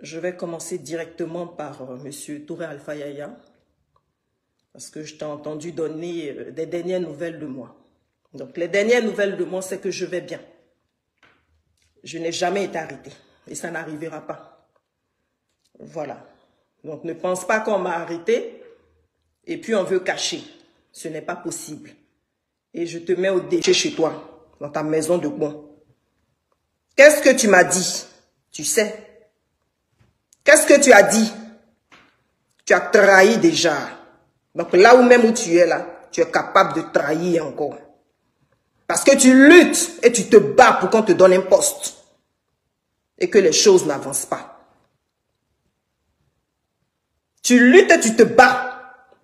Je vais commencer directement par M. Touré Alpha Yaya, parce que je t'ai entendu donner des dernières nouvelles de moi. Donc, les dernières nouvelles de moi, c'est que je vais bien. Je n'ai jamais été arrêtée et ça n'arrivera pas. Voilà. Donc, ne pense pas qu'on m'a arrêté et puis on veut cacher. Ce n'est pas possible. Et je te mets au défi chez toi, dans ta maison de bon. Qu'est-ce que tu m'as dit? Tu sais. Qu'est-ce que tu as dit? Tu as trahi déjà. Donc là où même où tu es là, tu es capable de trahir encore. Parce que tu luttes et tu te bats pour qu'on te donne un poste. Et que les choses n'avancent pas. Tu luttes et tu te bats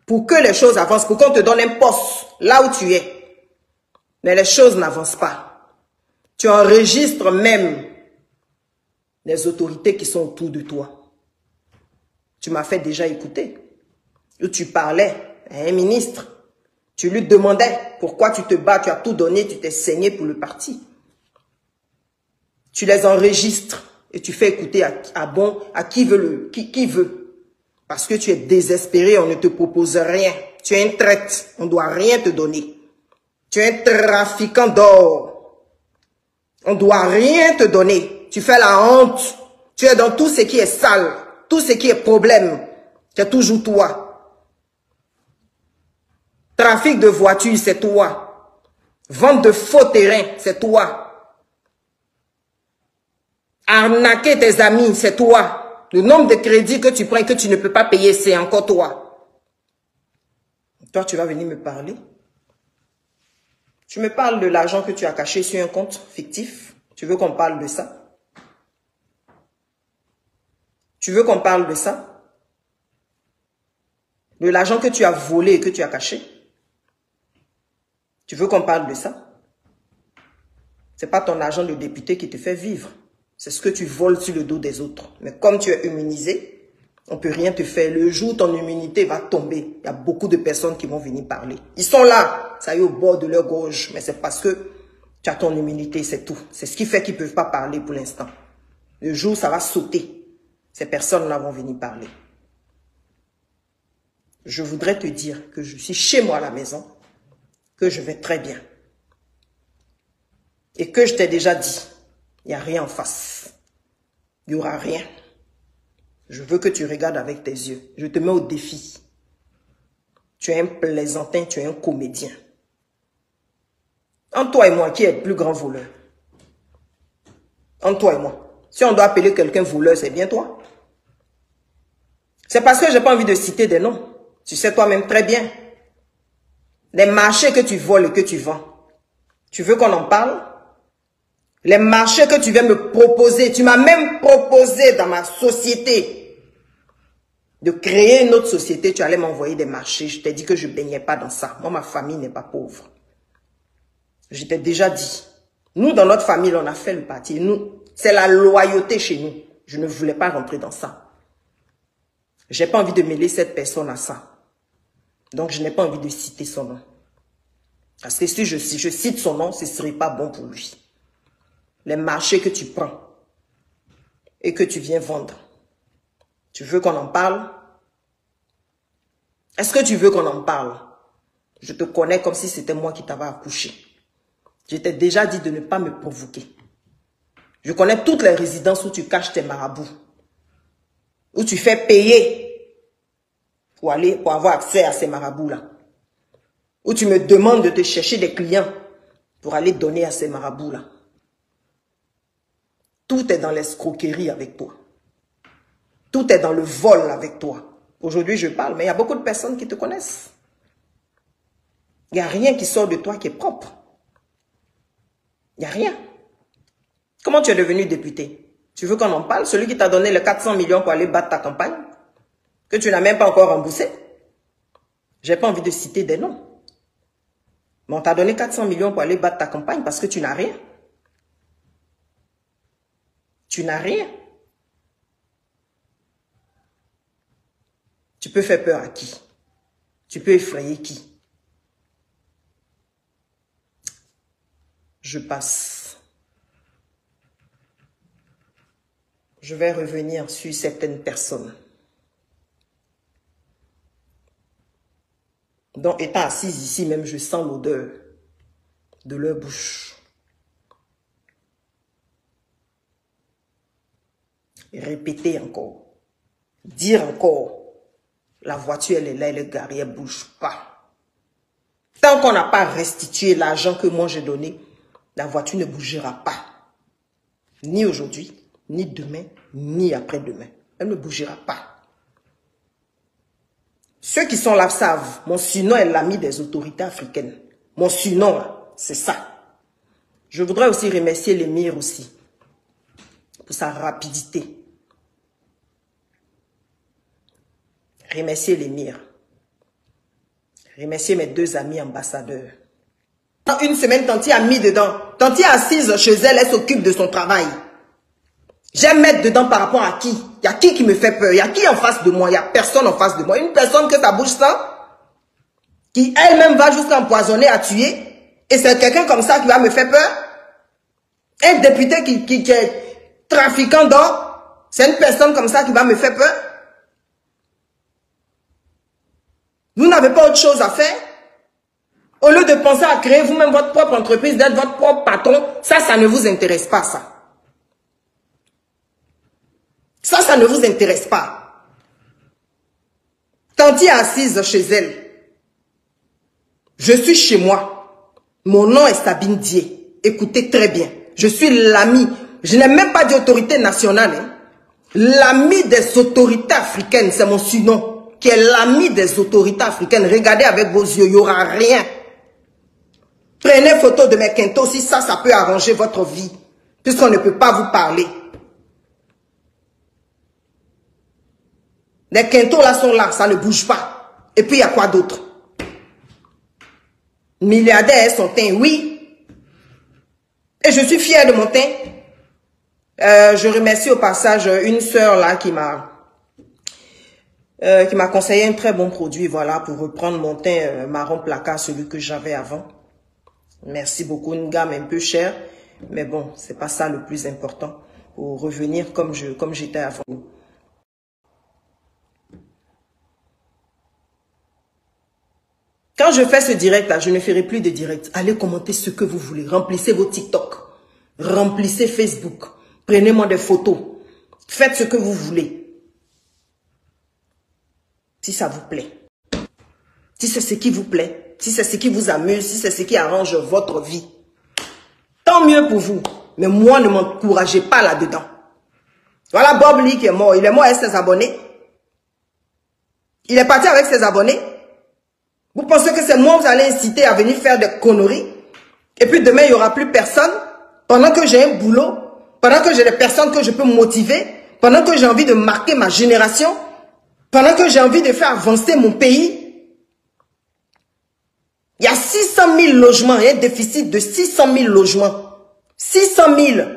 pour que les choses avancent, pour qu'on te donne un poste là où tu es. Mais les choses n'avancent pas. Tu enregistres même les autorités qui sont autour de toi. Tu m'as fait déjà écouter. Où tu parlais à un ministre. Tu lui demandais pourquoi tu te bats, tu as tout donné, tu t'es saigné pour le parti. Tu les enregistres et tu fais écouter à qui veut qui veut. Parce que tu es désespéré, on ne te propose rien. Tu es un traître, on ne doit rien te donner. Tu es un trafiquant d'or. On ne doit rien te donner. Tu fais la honte. Tu es dans tout ce qui est sale, tout ce qui est problème. C'est toujours toi. Trafic de voitures, c'est toi. Vente de faux terrains, c'est toi. Arnaquer tes amis, c'est toi. Le nombre de crédits que tu prends et que tu ne peux pas payer, c'est encore toi. Toi, tu vas venir me parler. Tu me parles de l'argent que tu as caché sur un compte fictif. Tu veux qu'on parle de ça? Tu veux qu'on parle de ça? De l'argent que tu as volé et que tu as caché? Tu veux qu'on parle de ça? Ce n'est pas ton argent de député qui te fait vivre. C'est ce que tu voles sur le dos des autres. Mais comme tu es immunisé, on ne peut rien te faire. Le jour où ton immunité va tomber, il y a beaucoup de personnes qui vont venir parler. Ils sont là, ça y est au bord de leur gorge. Mais c'est parce que tu as ton immunité, c'est tout. C'est ce qui fait qu'ils ne peuvent pas parler pour l'instant. Le jour où ça va sauter, ces personnes-là vont venir parler. Je voudrais te dire que je suis chez moi à la maison, que je vais très bien. Et que je t'ai déjà dit, il n'y a rien en face. Il n'y aura rien. Je veux que tu regardes avec tes yeux. Je te mets au défi. Tu es un plaisantin, tu es un comédien. Entre toi et moi, qui est le plus grand voleur? Entre toi et moi. Si on doit appeler quelqu'un voleur, c'est bien toi. C'est parce que je n'ai pas envie de citer des noms. Tu sais toi-même très bien. Les marchés que tu voles et que tu vends. Tu veux qu'on en parle? Les marchés que tu viens me proposer. Tu m'as même proposé dans ma société de créer une autre société. Tu allais m'envoyer des marchés. Je t'ai dit que je ne baignais pas dans ça. Moi, ma famille n'est pas pauvre. Je t'ai déjà dit. Nous, dans notre famille, on a fait le parti. Nous, c'est la loyauté chez nous. Je ne voulais pas rentrer dans ça. Je n'ai pas envie de mêler cette personne à ça. Donc, je n'ai pas envie de citer son nom. Parce que si je cite son nom, ce ne serait pas bon pour lui. Les marchés que tu prends et que tu viens vendre. Tu veux qu'on en parle? Est-ce que tu veux qu'on en parle? Je te connais comme si c'était moi qui t'avais accouché. Je t'ai déjà dit de ne pas me provoquer. Je connais toutes les résidences où tu caches tes marabouts. Où tu fais payer pour avoir accès à ces marabouts-là. Où tu me demandes de te chercher des clients pour aller donner à ces marabouts-là. Tout est dans l'escroquerie avec toi. Tout est dans le vol avec toi. Aujourd'hui, je parle, mais il y a beaucoup de personnes qui te connaissent. Il n'y a rien qui sort de toi qui est propre. Il n'y a rien. Comment tu es devenu député? Tu veux qu'on en parle? Celui qui t'a donné les 400 millions pour aller battre ta campagne, que tu n'as même pas encore remboursé. Je n'ai pas envie de citer des noms. Mais on t'a donné 400 millions pour aller battre ta campagne parce que tu n'as rien. Tu n'as rien. Tu peux faire peur à qui? Tu peux effrayer qui? Je passe. je vais revenir sur certaines personnes dont, étant assise ici même, je sens l'odeur de leur bouche. Et répéter encore, dire encore, la voiture elle est là, elle est garée, elle ne bouge pas. Tant qu'on n'a pas restitué l'argent que moi j'ai donné, la voiture ne bougera pas. Ni aujourd'hui, ni demain, ni après-demain. Elle ne bougera pas. Ceux qui sont là savent, mon surnom est l'ami des autorités africaines. Mon surnom, c'est ça. Je voudrais aussi remercier l'émir aussi, pour sa rapidité. Remercier l'émir. Remercier mes 2 amis ambassadeurs. Dans une semaine, Tanti a mis dedans. Tanti est assise chez elle, elle s'occupe de son travail. J'aime mettre dedans par rapport à qui? Il y a qui me fait peur? Il y a qui en face de moi? Il n'y a personne en face de moi. Une personne que ça bouge ça, qui elle-même va jusqu'à empoisonner, à tuer. Et c'est quelqu'un comme ça qui va me faire peur? Un député qui est trafiquant d'or, c'est une personne comme ça qui va me faire peur? Vous n'avez pas autre chose à faire? Au lieu de penser à créer vous-même votre propre entreprise, d'être votre propre patron, ça ne vous intéresse pas, ça. Ça ne vous intéresse pas. Tanti est assise chez elle. Je suis chez moi. Mon nom est Sabine Dié. Écoutez très bien. Je suis l'ami. Je n'ai même pas d'autorité nationale. Hein. L'ami des autorités africaines, c'est mon surnom. Qui est l'ami des autorités africaines. Regardez avec vos yeux, il n'y aura rien. Prenez photo de mes quintos si ça peut arranger votre vie. Puisqu'on ne peut pas vous parler. Les quintos là sont là, ça ne bouge pas. Et puis il y a quoi d'autre? Milliardaire, son teint, oui. Et je suis fière de mon teint. Je remercie au passage une sœur là qui m'a conseillé un très bon produit, voilà, pour reprendre mon teint marron placard, celui que j'avais avant. Merci beaucoup, une gamme un peu chère, mais bon, c'est pas ça le plus important, pour revenir comme j'étais avant. Quand je fais ce direct là, je ne ferai plus de direct. Allez commenter ce que vous voulez, remplissez vos TikTok, remplissez Facebook, prenez-moi des photos, faites ce que vous voulez. Si ça vous plaît, si c'est ce qui vous plaît, si c'est ce qui vous amuse, si c'est ce qui arrange votre vie, tant mieux pour vous. Mais moi, ne m'encouragez pas là-dedans. Voilà Bob Lee qui est mort. Il est mort avec ses abonnés. Il est parti avec ses abonnés. Vous pensez que c'est moi que vous allez inciter à venir faire des conneries? Et puis demain, il n'y aura plus personne? Pendant que j'ai un boulot, pendant que j'ai des personnes que je peux motiver, pendant que j'ai envie de marquer ma génération, pendant que j'ai envie de faire avancer mon pays, il y a 600 000 logements, il y a un déficit de 600 000 logements. 600 000.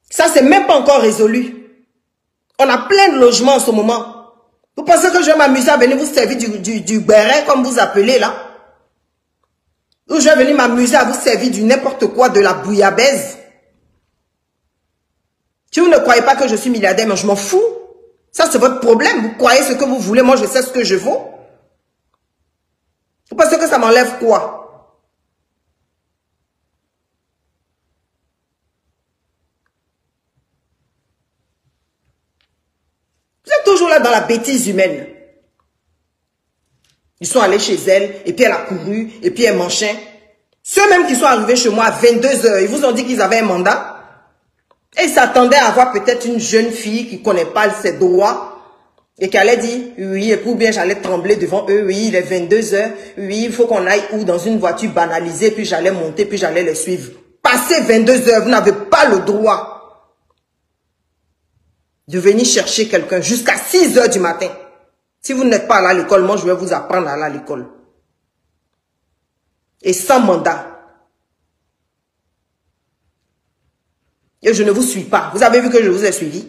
Ça, c'est même pas encore résolu. On a plein de logements en ce moment. Vous pensez que je vais m'amuser à venir vous servir du béret, comme vous appelez là? Ou je vais venir m'amuser à vous servir du n'importe quoi, de la bouillabaisse? Si vous ne croyez pas que je suis milliardaire, mais je m'en fous. Ça, c'est votre problème. Vous croyez ce que vous voulez. Moi, je sais ce que je vaux. Vous pensez que ça m'enlève quoi? Vous êtes toujours là dans la bêtise humaine. Ils sont allés chez elle, et puis elle a couru, et puis elle machin. Ceux-mêmes qui sont arrivés chez moi à 22 h, ils vous ont dit qu'ils avaient un mandat. Et ils s'attendaient à avoir peut-être une jeune fille qui ne connaît pas ses droits et qui allait dire, oui, et puis bien j'allais trembler devant eux, oui, il est 22 h, oui, il faut qu'on aille où dans une voiture banalisée, puis j'allais monter, puis j'allais les suivre. Passé 22 h, vous n'avez pas le droit de venir chercher quelqu'un jusqu'à 6 h du matin. Si vous n'êtes pas allé à l'école, moi je vais vous apprendre à aller à l'école. Et sans mandat. Et je ne vous suis pas. Vous avez vu que je vous ai suivi?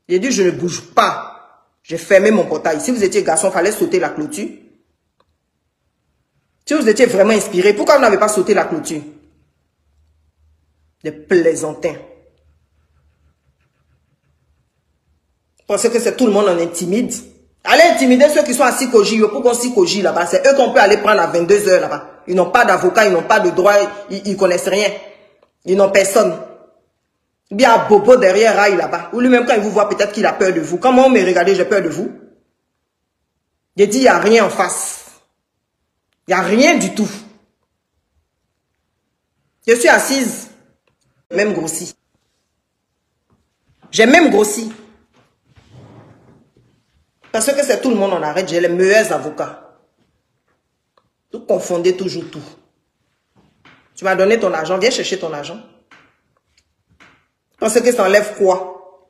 J'ai dit je ne bouge pas. J'ai fermé mon portail. Si vous étiez garçon, il fallait sauter la clôture. Si vous étiez vraiment inspiré, pourquoi vous n'avez pas sauté la clôture? Des plaisantins. Parce que c'est tout le monde en intimide. Allez intimider ceux qui sont à Sikoji, pour qu'on Sikoji là-bas. C'est eux qu'on peut aller prendre à 22 h là-bas. Ils n'ont pas d'avocat, ils n'ont pas de droit, ils connaissent rien. Ils n'ont personne. Bien à Bobo derrière Raï là-bas. Ou lui-même quand il vous voit, peut-être qu'il a peur de vous. Comment on me regarde, j'ai peur de vous. J'ai dit, il n'y a rien en face. Il n'y a rien du tout. Je suis assise, même grossi. J'ai même grossi. Parce que c'est tout le monde en arrête, j'ai les meilleurs avocats. Tout confondez toujours tout. Tu m'as donné ton argent, viens chercher ton argent. Parce que ça enlève quoi?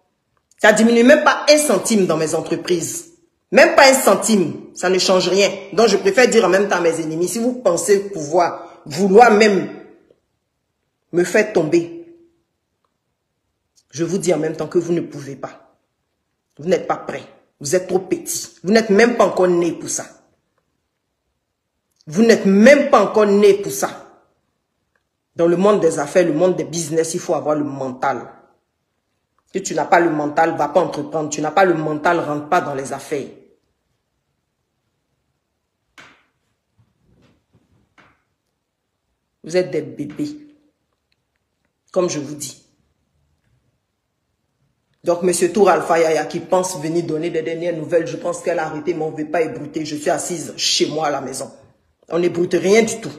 Ça diminue même pas 1 centime dans mes entreprises. Même pas 1 centime, ça ne change rien. Donc je préfère dire en même temps à mes ennemis, si vous pensez vouloir même me faire tomber, je vous dis en même temps que vous ne pouvez pas. Vous n'êtes pas prêts. Vous êtes trop petit. Vous n'êtes même pas encore né pour ça. Vous n'êtes même pas encore né pour ça. Dans le monde des affaires, le monde des business, il faut avoir le mental. Si tu n'as pas le mental, va pas entreprendre. Tu n'as pas le mental, rentre pas dans les affaires. Vous êtes des bébés. Comme je vous dis. Donc, M. Tour Alpha Yaya qui pense venir donner des dernières nouvelles, je pense qu'elle a arrêté, mais on ne veut pas ébruiter. Je suis assise chez moi à la maison. On n'ébrute rien du tout.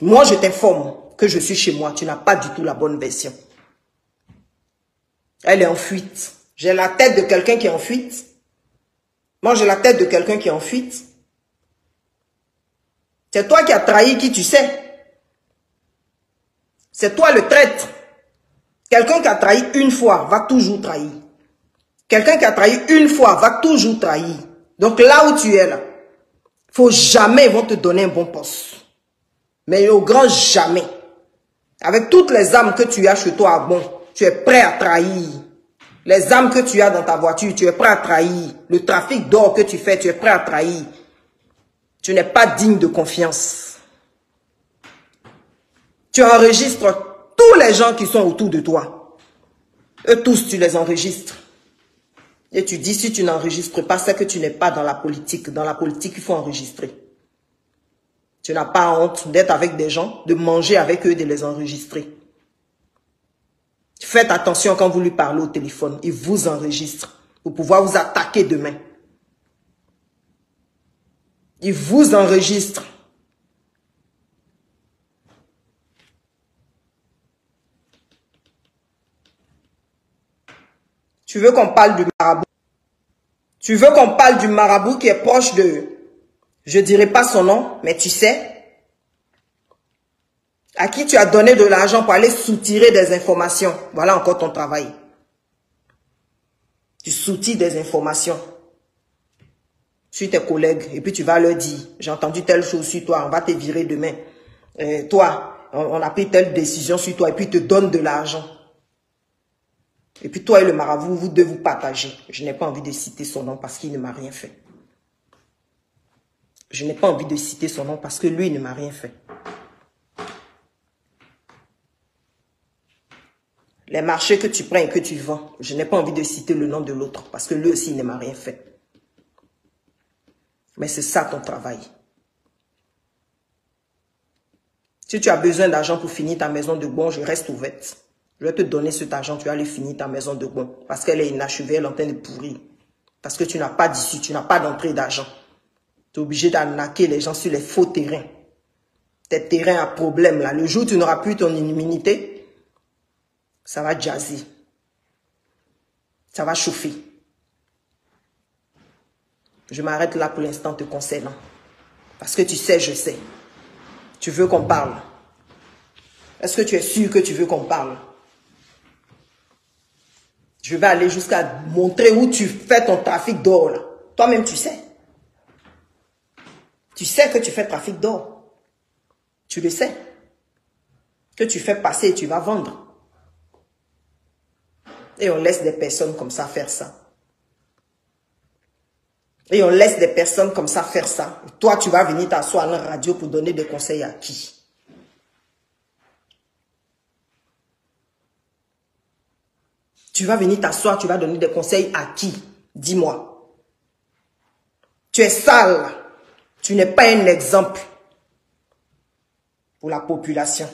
Moi, je t'informe que je suis chez moi. Tu n'as pas du tout la bonne version. Elle est en fuite. J'ai la tête de quelqu'un qui est en fuite. Moi, j'ai la tête de quelqu'un qui est en fuite. C'est toi qui as trahi qui tu sais. C'est toi le traître. Quelqu'un qui a trahi une fois va toujours trahir. Quelqu'un qui a trahi une fois va toujours trahir. Donc là où tu es là, faut jamais ils vont te donner un bon poste. Mais au grand jamais. Avec toutes les âmes que tu as chez toi, bon, tu es prêt à trahir. Les âmes que tu as dans ta voiture, tu es prêt à trahir. Le trafic d'or que tu fais, tu es prêt à trahir. Tu n'es pas digne de confiance. Tu enregistres tous les gens qui sont autour de toi. Eux tous, tu les enregistres. Et tu dis, si tu n'enregistres pas, c'est que tu n'es pas dans la politique. Dans la politique, il faut enregistrer. Tu n'as pas honte d'être avec des gens, de manger avec eux, de les enregistrer. Faites attention quand vous lui parlez au téléphone. Il vous enregistre pour pouvoir vous attaquer demain. Il vous enregistre. Tu veux qu'on parle du marabout? Tu veux qu'on parle du marabout qui est proche de... Je ne dirai pas son nom, mais tu sais. À qui tu as donné de l'argent pour aller soutirer des informations. Voilà encore ton travail. Tu soutires des informations sur tes collègues. Et puis tu vas leur dire, j'ai entendu telle chose sur toi, on va te virer demain. Toi, on a pris telle décision sur toi et puis ils te donnent de l'argent. Et puis toi et le marabout, vous devez vous partager. Je n'ai pas envie de citer son nom parce qu'il ne m'a rien fait. Je n'ai pas envie de citer son nom parce que lui, il ne m'a rien fait. Les marchés que tu prends et que tu vends, je n'ai pas envie de citer le nom de l'autre parce que lui aussi, il ne m'a rien fait. Mais c'est ça ton travail. Si tu as besoin d'argent pour finir ta maison de bon, je reste ouverte. Je vais te donner cet argent, tu vas aller finir ta maison de bon. Parce qu'elle est inachevée, elle est en train de pourrir. Parce que tu n'as pas d'issue, tu n'as pas d'entrée d'argent. Tu es obligé d'arnaquer les gens sur les faux terrains. Tes terrains à problème là. Le jour où tu n'auras plus ton immunité, ça va jazzer. Ça va chauffer. Je m'arrête là pour l'instant te concernant. Parce que tu sais, je sais. Tu veux qu'on parle. Est-ce que tu es sûr que tu veux qu'on parle? Je vais aller jusqu'à montrer où tu fais ton trafic d'or là. Toi-même, tu sais. Tu sais que tu fais trafic d'or. Tu le sais. Que tu fais passer et tu vas vendre. Et on laisse des personnes comme ça faire ça. Et on laisse des personnes comme ça faire ça. Toi, tu vas venir t'asseoir à la radio pour donner des conseils à qui? Tu vas venir t'asseoir, tu vas donner des conseils à qui? Dis-moi. Tu es sale. Tu n'es pas un exemple pour la population.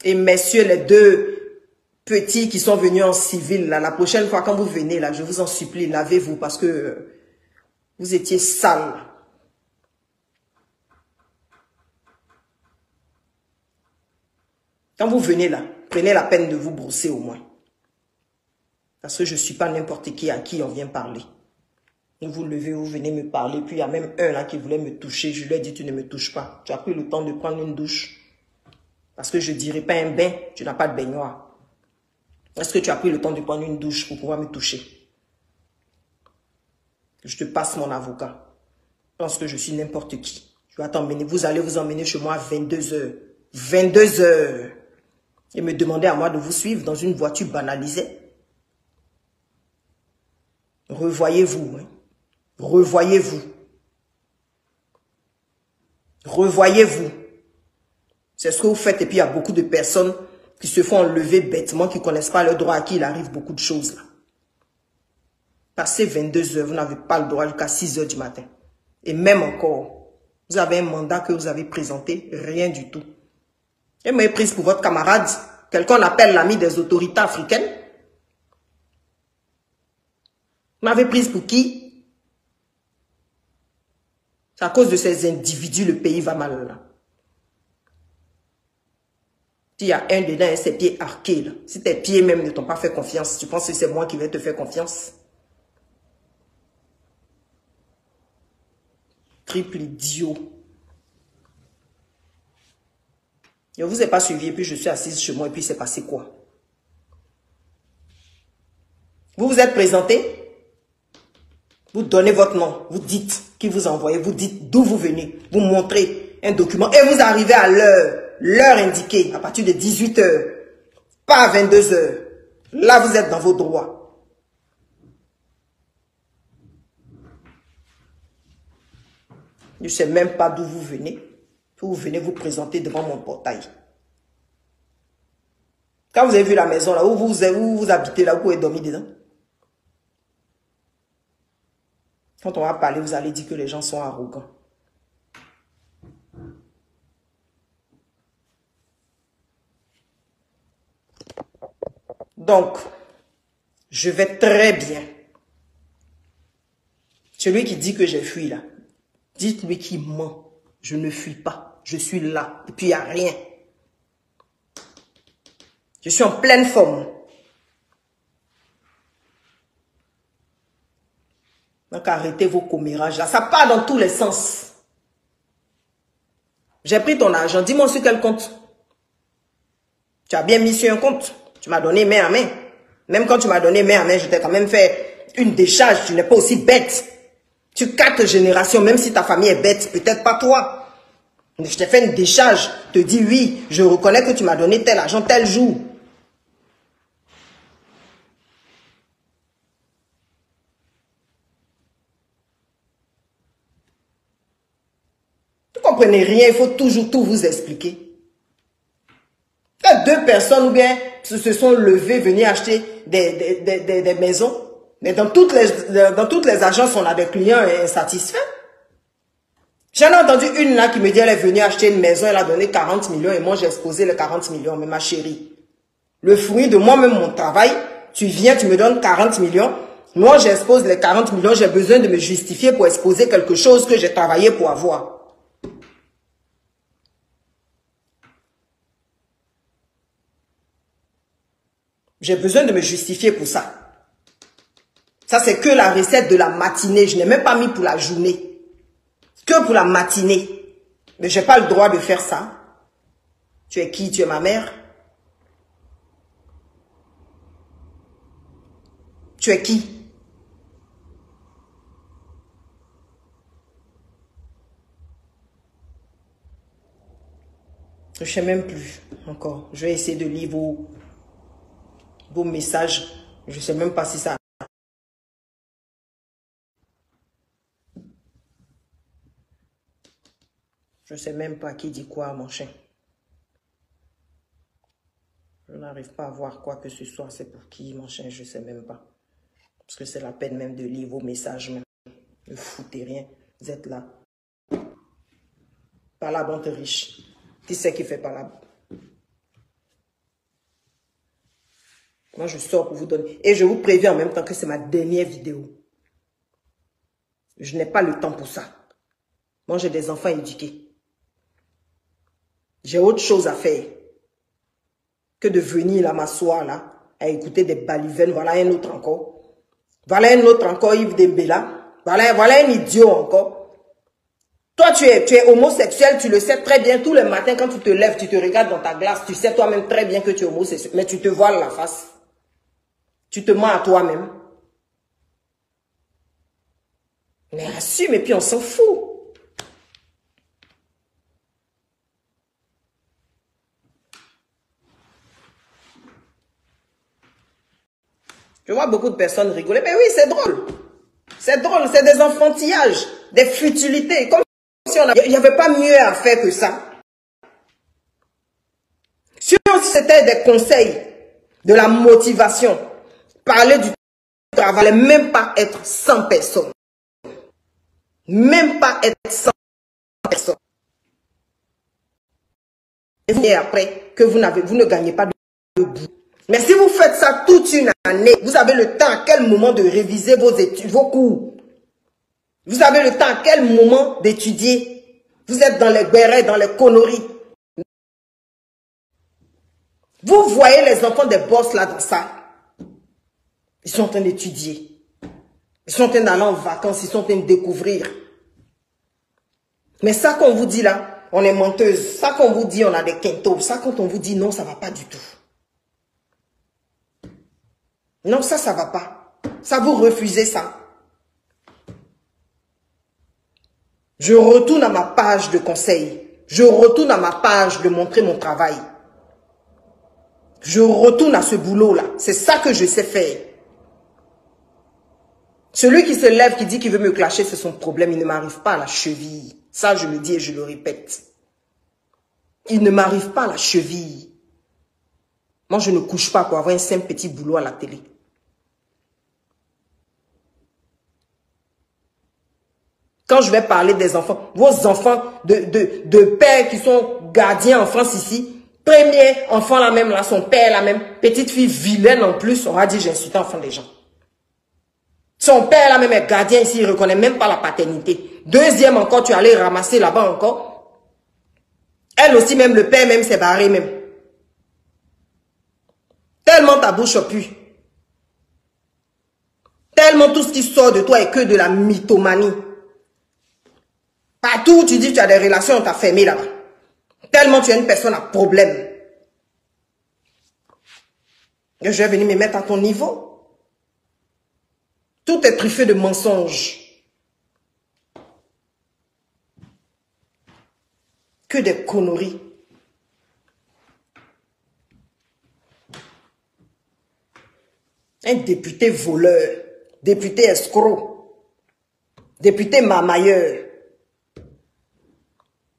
Et messieurs, les deux petits qui sont venus en civil, là, la prochaine fois quand vous venez, là, je vous en supplie, lavez-vous parce que vous étiez sales. Quand vous venez là, prenez la peine de vous brosser au moins. Parce que je ne suis pas n'importe qui à qui on vient parler. Vous vous levez, vous venez me parler, puis il y a même un là qui voulait me toucher. Je lui ai dit, tu ne me touches pas. Tu as pris le temps de prendre une douche. Parce que je ne dirais pas un bain, tu n'as pas de baignoire. Est-ce que tu as pris le temps de prendre une douche pour pouvoir me toucher? Je te passe mon avocat. Je pense que je suis n'importe qui. Je vais t'emmener. Vous allez vous emmener chez moi à 22 h. 22 h. Et me demander à moi de vous suivre dans une voiture banalisée. Revoyez-vous. Hein. Revoyez-vous. Revoyez-vous. C'est ce que vous faites. Et puis il y a beaucoup de personnes qui se font enlever bêtement, qui ne connaissent pas le droit, à qui il arrive beaucoup de choses là. Passez 22 h, vous n'avez pas le droit jusqu'à 6 h du matin. Et même encore, vous avez un mandat que vous avez présenté, rien du tout. Et vous m'avez prise pour votre camarade, quelqu'un appelle l'ami des autorités africaines. Vous m'avez prise pour qui? C'est à cause de ces individus, le pays va mal là. S'il y a un dedans et ses pieds arqués là, si tes pieds même ne t'ont pas fait confiance, tu penses que c'est moi qui vais te faire confiance? Triple idiot. Je ne vous ai pas suivi et puis je suis assise chez moi et puis c'est passé quoi? Vous vous êtes présenté, vous donnez votre nom, vous dites qui vous envoyez, vous dites d'où vous venez, vous montrez un document et vous arrivez à l'heure indiquée, à partir de 18 h, pas à 22 h. Là, vous êtes dans vos droits. Je ne sais même pas d'où vous venez. Vous venez vous présenter devant mon portail. Quand vous avez vu la maison là, où vous habitez là, où vous avez dormi dedans. Quand on va parler, vous allez dire que les gens sont arrogants. Donc, je vais très bien. Celui qui dit que j'ai fui là, dites-lui qu'il ment. Je ne fuis pas. Je suis là. Et puis, il n'y a rien. Je suis en pleine forme. Donc, arrêtez vos commérages là. Ça part dans tous les sens. J'ai pris ton argent. Dis-moi sur quel compte. Tu as bien mis sur un compte. Tu m'as donné main à main. Même quand tu m'as donné main à main, je t'ai quand même fait une décharge. Tu n'es pas aussi bête. Tu 4 générations, même si ta famille est bête, peut-être pas toi. Je t'ai fait une décharge. Je te dis oui, je reconnais que tu m'as donné tel argent tel jour. Vous ne comprenez rien, il faut toujours tout vous expliquer. Il y a 2 personnes ou bien se sont levées, venir acheter des maisons. Mais dans toutes les agences, on a des clients insatisfaits. J'en ai entendu une là qui me dit elle est venue acheter une maison, elle a donné 40 millions et moi j'ai exposé les 40 millions. Mais ma chérie, le fruit de moi-même, mon travail, tu viens, tu me donnes 40 millions. Moi j'expose les 40 millions, j'ai besoin de me justifier pour exposer quelque chose que j'ai travaillé pour avoir. J'ai besoin de me justifier pour ça. Ça, c'est que la recette de la matinée. Je n'ai même pas mis pour la journée. Que pour la matinée. Mais je n'ai pas le droit de faire ça. Tu es qui? Tu es ma mère? Tu es qui? Je ne sais même plus encore. Je vais essayer de lire vos messages. Je ne sais même pas si ça... Je ne sais même pas qui dit quoi, mon chien. Je n'arrive pas à voir quoi que ce soit. C'est pour qui, machin, je ne sais même pas. Parce que c'est la peine même de lire vos messages. Même. Ne foutez rien. Vous êtes là. Par la bande riche. Qui c'est qui fait par la bande? Moi, je sors pour vous donner. Et je vous préviens en même temps que c'est ma dernière vidéo. Je n'ai pas le temps pour ça. Moi, j'ai des enfants éduqués. J'ai autre chose à faire que de venir là, m'asseoir là, à écouter des balivernes. Voilà un autre encore. Voilà un autre encore, Yves Dembélé. Voilà un idiot encore. Toi, tu es homosexuel, tu le sais très bien. Tous les matins, quand tu te lèves, tu te regardes dans ta glace, tu sais toi-même très bien que tu es homosexuel. Mais tu te voiles la face. Tu te mens à toi-même. Mais assume et puis on s'en fout. Je vois beaucoup de personnes rigoler. Mais oui, c'est drôle. C'est drôle, c'est des enfantillages, des futilités. Comme si il n'y avait pas mieux à faire que ça. Si c'était des conseils, de la motivation, parler du travail, même pas être 100 personnes. Même pas être 100 personnes. Et après, que vous ne gagnez pas de bout. Mais si vous faites ça toute une année, vous avez le temps à quel moment de réviser vos études, vos cours. Vous avez le temps à quel moment d'étudier. Vous êtes dans les bérets, dans les conneries. Vous voyez les enfants des boss là dans ça. Ils sont en train d'étudier. Ils sont en train d'aller en vacances, ils sont en train de découvrir. Mais ça qu'on vous dit là, on est menteuse. Ça qu'on vous dit, on a des quintos. Ça quand on vous dit non, ça ne va pas du tout. Non, ça ne va pas. Ça, vous refusez ça. Je retourne à ma page de conseil. Je retourne à ma page de montrer mon travail. Je retourne à ce boulot-là. C'est ça que je sais faire. Celui qui se lève, qui dit qu'il veut me clasher, c'est son problème. Il ne m'arrive pas à la cheville. Ça, je le dis et je le répète. Il ne m'arrive pas à la cheville. Moi, je ne couche pas pour avoir un simple petit boulot à la télé. Quand je vais parler des enfants, vos enfants de pères qui sont gardiens en France ici, premier enfant là même, là, son père là même, petite fille vilaine en plus, on va dire j'insulte l'enfant des gens. Son père là même est gardien ici, il ne reconnaît même pas la paternité. Deuxième encore, tu allais ramasser là-bas encore. Elle aussi même, le père même s'est barré même. Tellement ta bouche pue. Tellement tout ce qui sort de toi est que de la mythomanie. Partout où tu dis que tu as des relations, on t'a fermé là-bas. Tellement tu es une personne à problème. Et je vais venir me mettre à ton niveau. Tout est truffé de mensonges. Que des conneries. Un député voleur, député escroc, député marmailleur.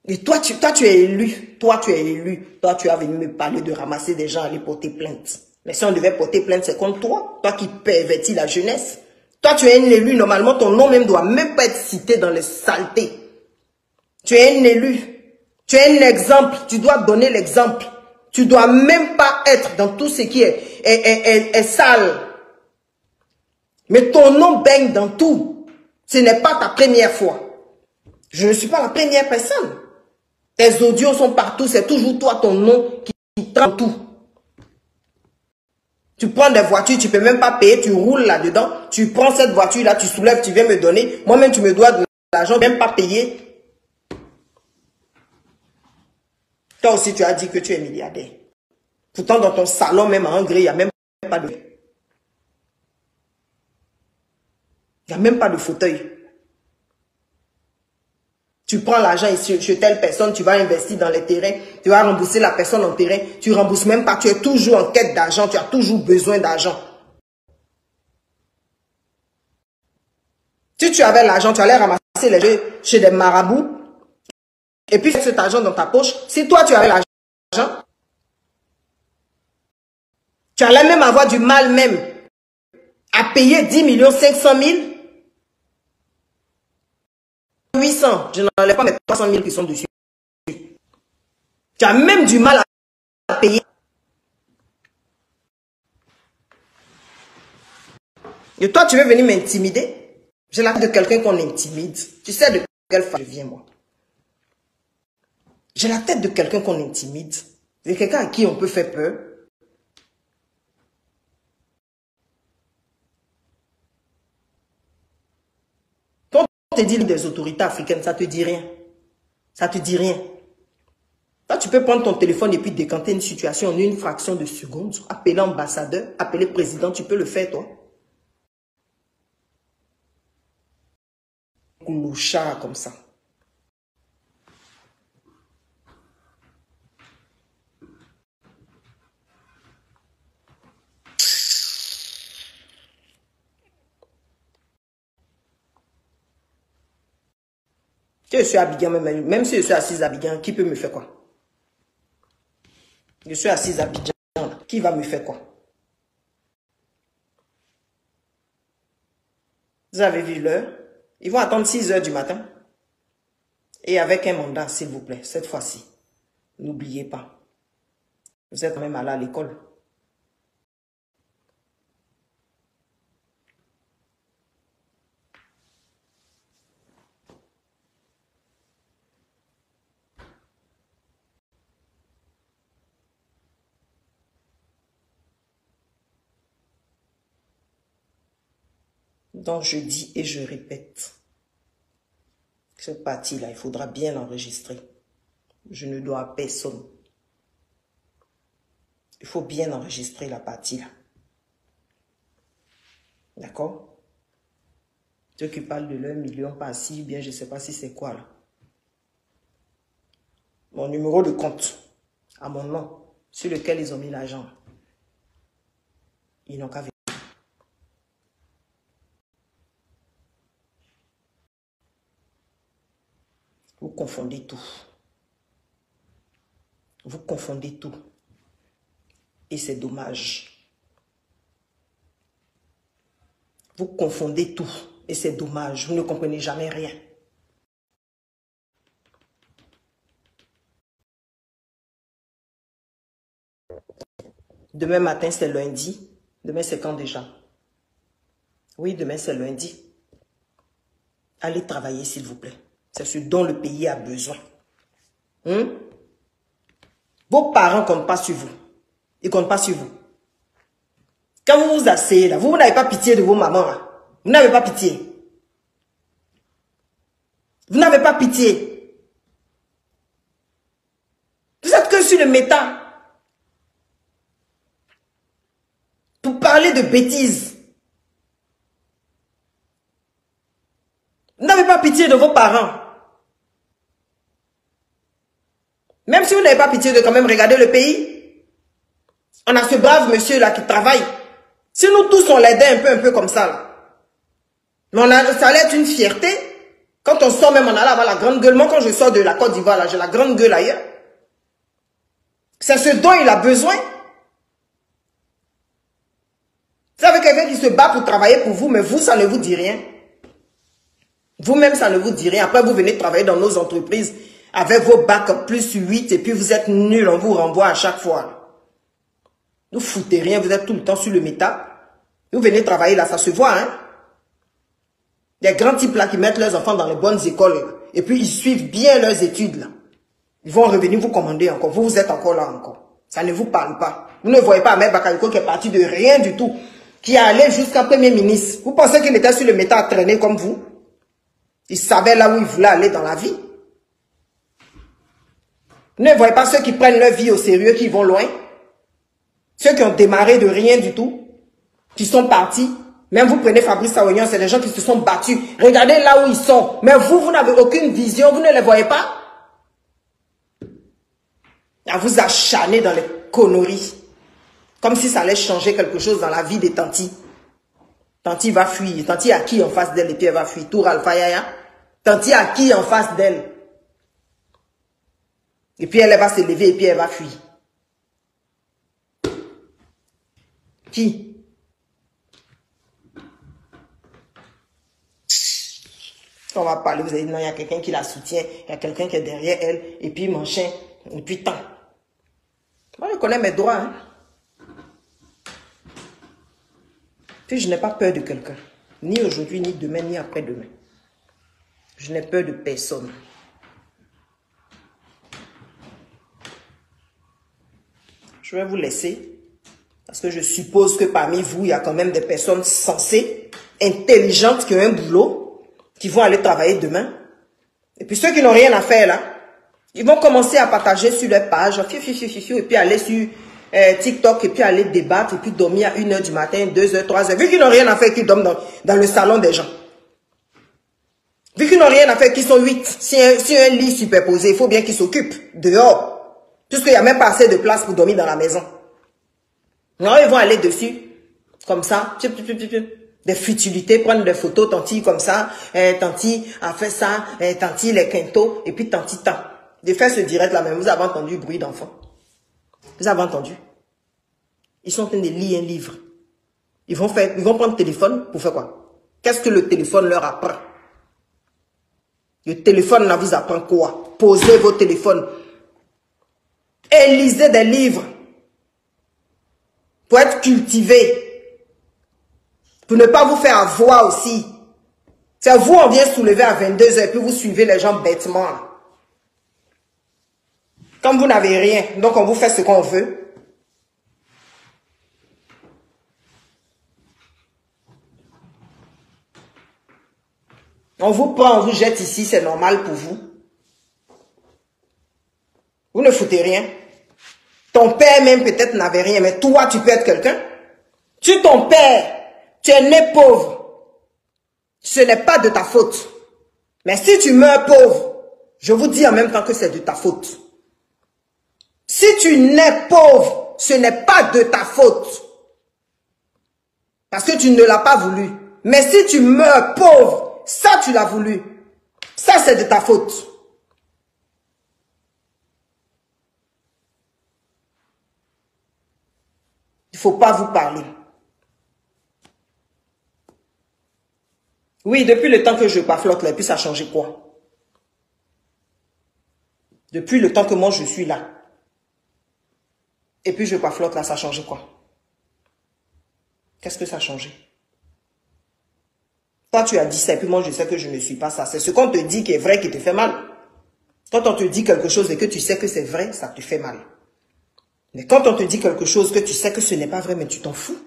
Et toi, tu es élu. Toi, tu es élu. Toi, tu as venu me parler de ramasser des gens, aller porter plainte. Mais si on devait porter plainte, c'est contre toi. Toi qui pervertis la jeunesse. Toi, tu es un élu. Normalement, ton nom même doit même pas être cité dans les saletés. Tu es un élu. Tu es un exemple. Tu dois donner l'exemple. Tu dois même pas être dans tout ce qui est sale. Mais ton nom baigne dans tout. Ce n'est pas ta première fois. Je ne suis pas la première personne. Tes audios sont partout, c'est toujours toi, ton nom qui trempe tout. Tu prends des voitures, tu ne peux même pas payer, tu roules là-dedans, tu prends cette voiture-là, tu soulèves, tu viens me donner. Moi-même, tu me dois de l'argent, même pas payer. Toi aussi, tu as dit que tu es milliardaire. Pourtant, dans ton salon, même en gré, il n'y a même pas de... Il n'y a même pas de fauteuil. Tu prends l'argent ici chez telle personne, tu vas investir dans les terrains, tu vas rembourser la personne en terrain, tu ne rembourses même pas, tu es toujours en quête d'argent, tu as toujours besoin d'argent. Si tu avais l'argent, tu allais ramasser les jeux chez des marabouts et puis faire cet argent dans ta poche. Si toi tu avais l'argent, Tu allais même avoir du mal même à payer 10 500 000. 800, je n'enlève pas mes 300 000 qui sont dessus. Tu as même du mal à payer. Et toi, tu veux venir m'intimider? J'ai la tête de quelqu'un qu'on intimide. Tu sais de quelle façon je viens, moi? J'ai la tête de quelqu'un qu'on intimide. C'est quelqu'un à qui on peut faire peur. Quand on te dit des autorités africaines, ça te dit rien. Ça te dit rien. Toi, tu peux prendre ton téléphone et puis décanter une situation en une fraction de seconde. Appeler l'ambassadeur, appeler le président, tu peux le faire, toi. Louchard comme ça. Si je suis à Abidjan, même si je suis assise à Abidjan, qui peut me faire quoi? Je suis assise à Abidjan, qui va me faire quoi? Vous avez vu l'heure? Ils vont attendre 6 heures du matin. Et avec un mandat, s'il vous plaît, cette fois-ci, n'oubliez pas. Vous êtes quand même allé à l'école. Donc je dis et je répète, cette partie-là, il faudra bien l'enregistrer. Je ne dois à personne. Il faut bien enregistrer la partie-là. D'accord? Ceux qui parlent de leur million par-ci, bien je ne sais pas si c'est quoi là. Mon numéro de compte, à mon nom, sur lequel ils ont mis l'argent. Ils n'ont qu'à vérifier. Vous confondez tout. Vous confondez tout. Et c'est dommage. Vous confondez tout. Et c'est dommage. Vous ne comprenez jamais rien. Demain matin, c'est lundi. Demain, c'est quand déjà? Oui, demain, c'est lundi. Allez travailler, s'il vous plaît. C'est ce dont le pays a besoin. Vos parents ne comptent pas sur vous. Ils ne comptent pas sur vous. Quand vous vous asseyez là, vous n'avez pas pitié de vos mamans. Là. Vous n'avez pas pitié. Vous n'avez pas pitié. Vous êtes que sur le méta. Pour parler de bêtises. Vous n'avez pas pitié de vos parents. Même si vous n'avez pas pitié de quand même regarder le pays. On a ce brave monsieur là qui travaille. Si nous tous on l'aidait un peu comme ça là. Mais ça allait être une fierté. Quand on sort même, on allait avoir la grande gueule. Moi quand je sors de la Côte d'Ivoire là, j'ai la grande gueule ailleurs. C'est ce dont il a besoin. Vous avez quelqu'un qui se bat pour travailler pour vous, mais vous, ça ne vous dit rien. Vous-même, ça ne vous dit rien. Après, vous venez travailler dans nos entreprises avec vos bacs plus 8 et puis vous êtes nuls, on vous renvoie à chaque fois. Vous foutez rien, vous êtes tout le temps sur le méta. Vous venez travailler là, ça se voit, hein. Des grands types là qui mettent leurs enfants dans les bonnes écoles et puis ils suivent bien leurs études là. Ils vont revenir vous commander encore. Vous, vous êtes encore là encore. Ça ne vous parle pas. Vous ne voyez pas Ahmed Bakayoko qui est parti de rien du tout, qui est allé jusqu'à Premier ministre. Vous pensez qu'il était sur le méta à traîner comme vous? Il savait là où il voulait aller dans la vie. Vous ne voyez pas ceux qui prennent leur vie au sérieux, qui vont loin. Ceux qui ont démarré de rien du tout, qui sont partis. Même vous prenez Fabrice Saoignan, c'est des gens qui se sont battus. Regardez là où ils sont. Mais vous, vous n'avez aucune vision, vous ne les voyez pas. À vous acharner dans les conneries. Comme si ça allait changer quelque chose dans la vie des tantis. Tanti va fuir. Tanti a qui en face d'elle et puis elle va fuir. Tour Alpha Yaya. Tanti a qui en face d'elle. Et puis elle va se lever et puis elle va fuir. Qui? On va parler, vous allez dire, non, il y a quelqu'un qui la soutient, il y a quelqu'un qui est derrière elle, et puis machin, et puis tant. Moi, je connais mes droits. Hein. Puis je n'ai pas peur de quelqu'un. Ni aujourd'hui, ni demain, ni après-demain. Je n'ai peur de personne. Je vais vous laisser. Parce que je suppose que parmi vous, il y a quand même des personnes sensées, intelligentes, qui ont un boulot, qui vont aller travailler demain. Et puis ceux qui n'ont rien à faire là, ils vont commencer à partager sur leur page, et puis aller sur TikTok, et puis aller débattre, et puis dormir à 1 h du matin, 2 h, 3 h. Vu qu'ils n'ont rien à faire, qu'ils dorment dans le salon des gens. Vu qu'ils n'ont rien à faire, qu'ils sont 8, si un lit superposé, il faut bien qu'ils s'occupent dehors. Puisqu'il n'y a même pas assez de place pour dormir dans la maison. Non, ils vont aller dessus, comme ça, des futilités, prendre des photos, tanti comme ça, tanti a fait ça, tanti les quintos, et puis tanti tant. De faire ce direct là même, vous avez entendu le bruit d'enfant. Vous avez entendu? Ils sont en train de lire un livre. Ils vont prendre le téléphone pour faire quoi? Qu'est-ce que le téléphone leur apprend? Le téléphone là vous apprend quoi? Posez vos téléphones. Et lisez des livres. Pour être cultivé. Pour ne pas vous faire avoir aussi. C'est vous, on vient soulever à 22 h et puis vous suivez les gens bêtement. Comme vous n'avez rien, donc on vous fait ce qu'on veut. On vous prend, on vous jette ici, c'est normal pour vous. Vous ne foutez rien. Ton père même peut-être n'avait rien, mais toi tu peux être quelqu'un. Tu ton père, tu es né pauvre. Ce n'est pas de ta faute. Mais si tu meurs pauvre, je vous dis en même temps que c'est de ta faute. Si tu nais pauvre, ce n'est pas de ta faute. Parce que tu ne l'as pas voulu. Mais si tu meurs pauvre, ça tu l'as voulu. Ça c'est de ta faute. Il ne faut pas vous parler. Oui, depuis le temps que je paflotte là, et puis ça a changé quoi? Depuis le temps que moi je suis là. Et puis je paflotte là, ça a changé quoi? Qu'est-ce que ça a changé? Toi tu as dit ça, et puis moi je sais que je ne suis pas ça. C'est ce qu'on te dit qui est vrai qui te fait mal. Quand on te dit quelque chose et que tu sais que c'est vrai, ça te fait mal. Mais quand on te dit quelque chose que tu sais que ce n'est pas vrai, mais tu t'en fous.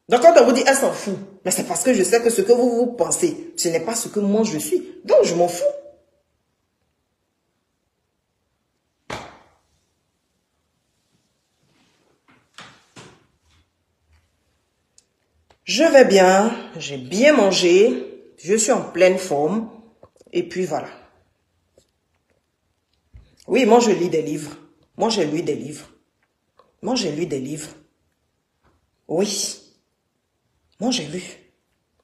Donc quand on vous dit, elle s'en fout, mais c'est parce que je sais que ce que vous pensez, ce n'est pas ce que moi je suis. Donc je m'en fous. Je vais bien, j'ai bien mangé, je suis en pleine forme, et puis voilà. Oui, moi je lis des livres. Moi j'ai lu des livres. Moi j'ai lu des livres. Oui. Moi j'ai lu.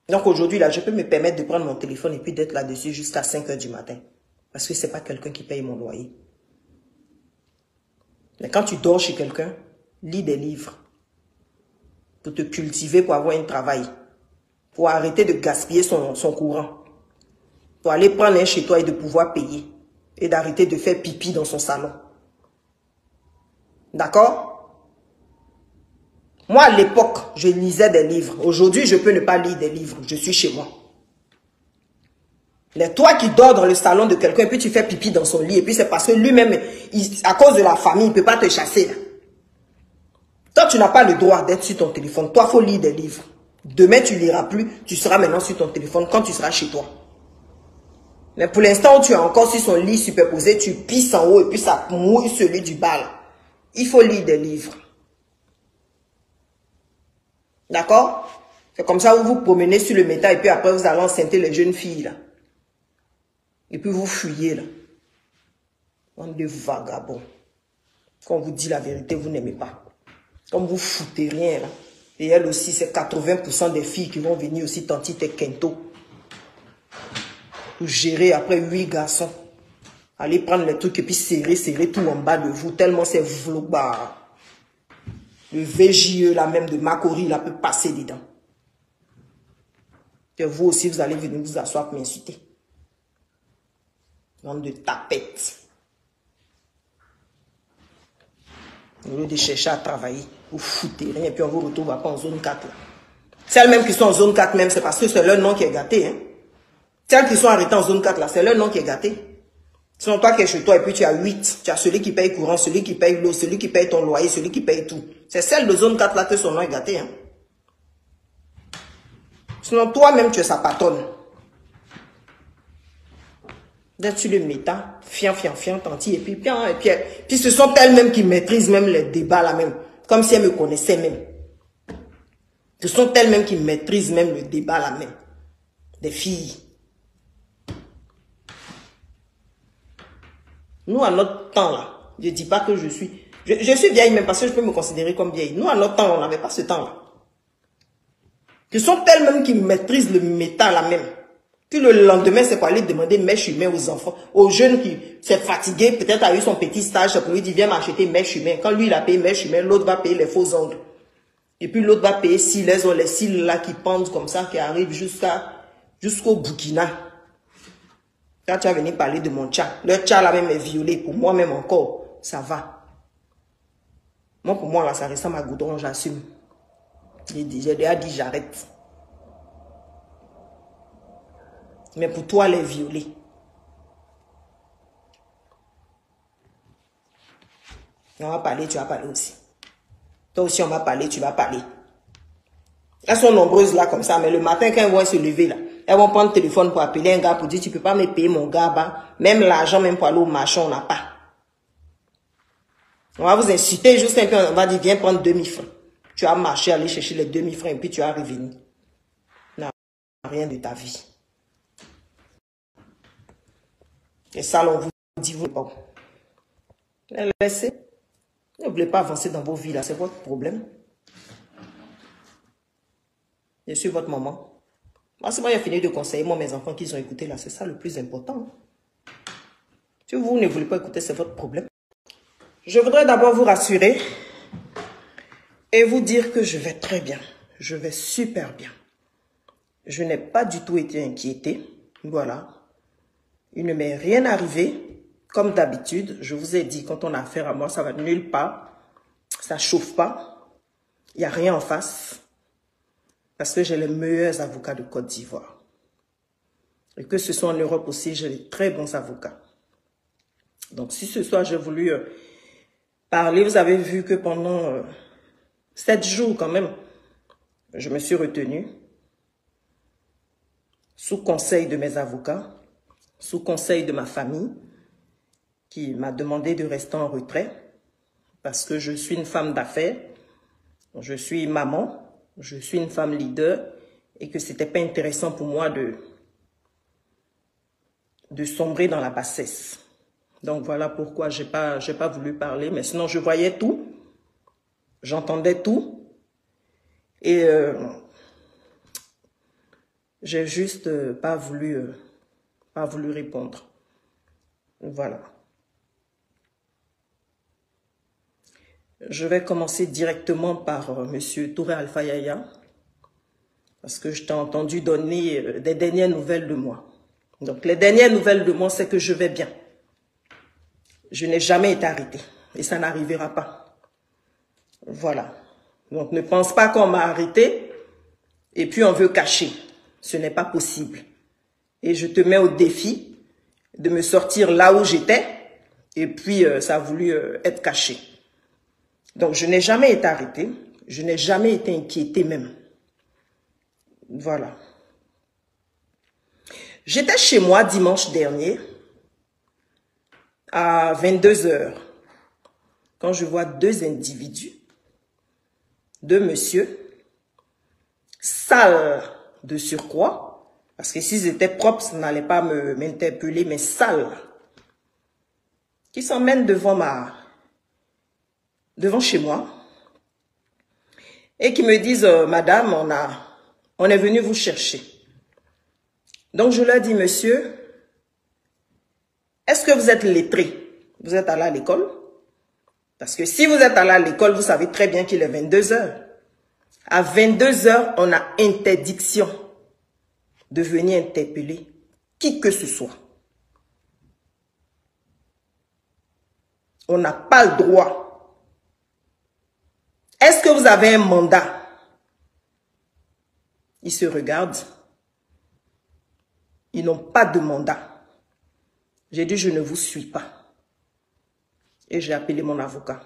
Donc aujourd'hui là, je peux me permettre de prendre mon téléphone et puis d'être là-dessus jusqu'à 5 h du matin. Parce que c'est pas quelqu'un qui paye mon loyer. Mais quand tu dors chez quelqu'un, lis des livres. Pour te cultiver, pour avoir un travail. Pour arrêter de gaspiller son courant. Pour aller prendre un chez toi et de pouvoir payer. Et d'arrêter de faire pipi dans son salon. D'accord? Moi, à l'époque, je lisais des livres. Aujourd'hui, je peux ne pas lire des livres. Je suis chez moi. Mais toi qui dors dans le salon de quelqu'un, et puis tu fais pipi dans son lit, et puis c'est parce que lui-même, à cause de la famille, il ne peut pas te chasser. Là. Toi, tu n'as pas le droit d'être sur ton téléphone. Toi, il faut lire des livres. Demain, tu ne liras plus. Tu seras maintenant sur ton téléphone quand tu seras chez toi. Mais pour l'instant où tu es encore sur son lit superposé, tu pisses en haut et puis ça mouille celui du bas. Là. Il faut lire des livres. D'accord? C'est comme ça où vous promenez sur le métal et puis après vous allez enceinter les jeunes filles là. Et puis vous fuyez là. Bande de vagabonds. Quand on vous dit la vérité, vous n'aimez pas. Comme vous foutez rien là. Et elle aussi, c'est 80% des filles qui vont venir aussi tenter tes quintos. Pour gérer après 8 garçons. Allez prendre les trucs et puis serrer tout en bas de vous. Tellement c'est vlogbar. Le VJE, là même de Macori, là peut passer dedans. Que vous aussi, vous allez venir vous asseoir pour m'insulter. Bande de tapettes. Au lieu de chercher à travailler, vous foutez rien, et puis on vous retrouve après en zone 4. Celles même qui sont en zone 4 même, c'est parce que c'est leur nom qui est gâté. Hein. Celles qui sont arrêtées en zone 4 là, c'est leur nom qui est gâté. Sinon toi qui es chez toi et puis tu as 8, tu as celui qui paye courant, celui qui paye l'eau, celui qui paye ton loyer, celui qui paye tout. C'est celle de zone 4 là que son nom est gâté. Hein. Sinon toi-même tu es sa patronne. D'être sur le méta, fiant, tanti, et puis ce sont elles-mêmes qui maîtrisent même les débats là même, comme si elles me connaissaient même. Ce sont elles-mêmes qui maîtrisent même le débat là même. Des filles. Nous, à notre temps là, je ne dis pas que je suis vieille même parce que je peux me considérer comme vieille. Nous, à notre temps, on n'avait pas ce temps là. Ce sont elles-mêmes qui maîtrisent le méta là même. Puis le lendemain, c'est pour aller demander mèche humaine aux enfants, aux jeunes qui s'est fatigué, peut-être a eu son petit stage, pour lui dire viens m'acheter mèche humaine. Quand lui il a payé mèche humaine, l'autre va payer les faux ongles. Et puis l'autre va payer cils, les cils là qui pendent comme ça, qui arrivent jusqu'au Burkina. Quand tu vas venir parler de mon tcha, le tcha là même est violé, pour moi même encore, ça va. Moi pour moi là, ça ressemble à goudron, j'assume. J'ai déjà dit j'arrête. Mais pour toi, les violets. On va parler, tu vas parler aussi. Toi aussi, on va parler, tu vas parler. Elles sont nombreuses là comme ça, mais le matin, quand elles vont se lever là, elles vont prendre le téléphone pour appeler un gars pour dire tu peux pas me payer mon gars, bah. Même l'argent, même pour aller au marché, on n'a pas. On va vous insulter juste un peu, on va dire viens prendre 2000 francs. Tu vas marcher, aller chercher les 2000 francs et puis tu vas revenir. Non, rien de ta vie. Et ça, on vous dit, vous pas. Laissez. Ne voulez pas avancer dans vos vies, là. C'est votre problème. Je suis votre maman. Moi, c'est moi qui ai fini de conseiller, moi, mes enfants qu'ils ont écouté, là. C'est ça le plus important. Si vous ne voulez pas écouter, c'est votre problème. Je voudrais d'abord vous rassurer et vous dire que je vais très bien. Je vais super bien. Je n'ai pas du tout été inquiétée. Voilà. Il ne m'est rien arrivé. Comme d'habitude, je vous ai dit, quand on a affaire à moi, ça va nulle part. Ça chauffe pas. Il n'y a rien en face. Parce que j'ai les meilleurs avocats de Côte d'Ivoire. Et que ce soit en Europe aussi, j'ai des très bons avocats. Donc, si ce soir, j'ai voulu parler, vous avez vu que pendant 7 jours quand même, je me suis retenue. Sous conseil de mes avocats, sous conseil de ma famille, qui m'a demandé de rester en retrait parce que je suis une femme d'affaires, je suis maman, je suis une femme leader et que c'était pas intéressant pour moi de sombrer dans la bassesse. Donc voilà pourquoi j'ai pas voulu parler, mais sinon je voyais tout, j'entendais tout et j'ai juste pas voulu répondre. Voilà. Je vais commencer directement par M. Touré Alpha Yaya, parce que je t'ai entendu donner des dernières nouvelles de moi. Donc, les dernières nouvelles de moi, c'est que je vais bien. Je n'ai jamais été arrêtée, et ça n'arrivera pas. Voilà. Donc, ne pense pas qu'on m'a arrêtée, et puis on veut cacher. Ce n'est pas possible. Et je te mets au défi de me sortir là où j'étais, et puis ça a voulu être caché. Donc, je n'ai jamais été arrêtée. Je n'ai jamais été inquiétée même. Voilà. J'étais chez moi dimanche dernier à 22 h quand je vois 2 individus, 2 messieurs, sales de surcroît, parce que s'ils étaient propres, ça n'allait pas m'interpeller, mais sales, qui s'emmènent devant chez moi et qui me disent madame, on est venu vous chercher. Donc je leur dis monsieur, est-ce que vous êtes lettré? Vous êtes allé à l'école? Parce que si vous êtes allé à l'école, vous savez très bien qu'il est 22 heures. À 22 heures, on a interdiction de venir interpeller qui que ce soit. On n'a pas le droit. Est-ce que vous avez un mandat? Ils se regardent. Ils n'ont pas de mandat. J'ai dit, je ne vous suis pas. Et j'ai appelé mon avocat.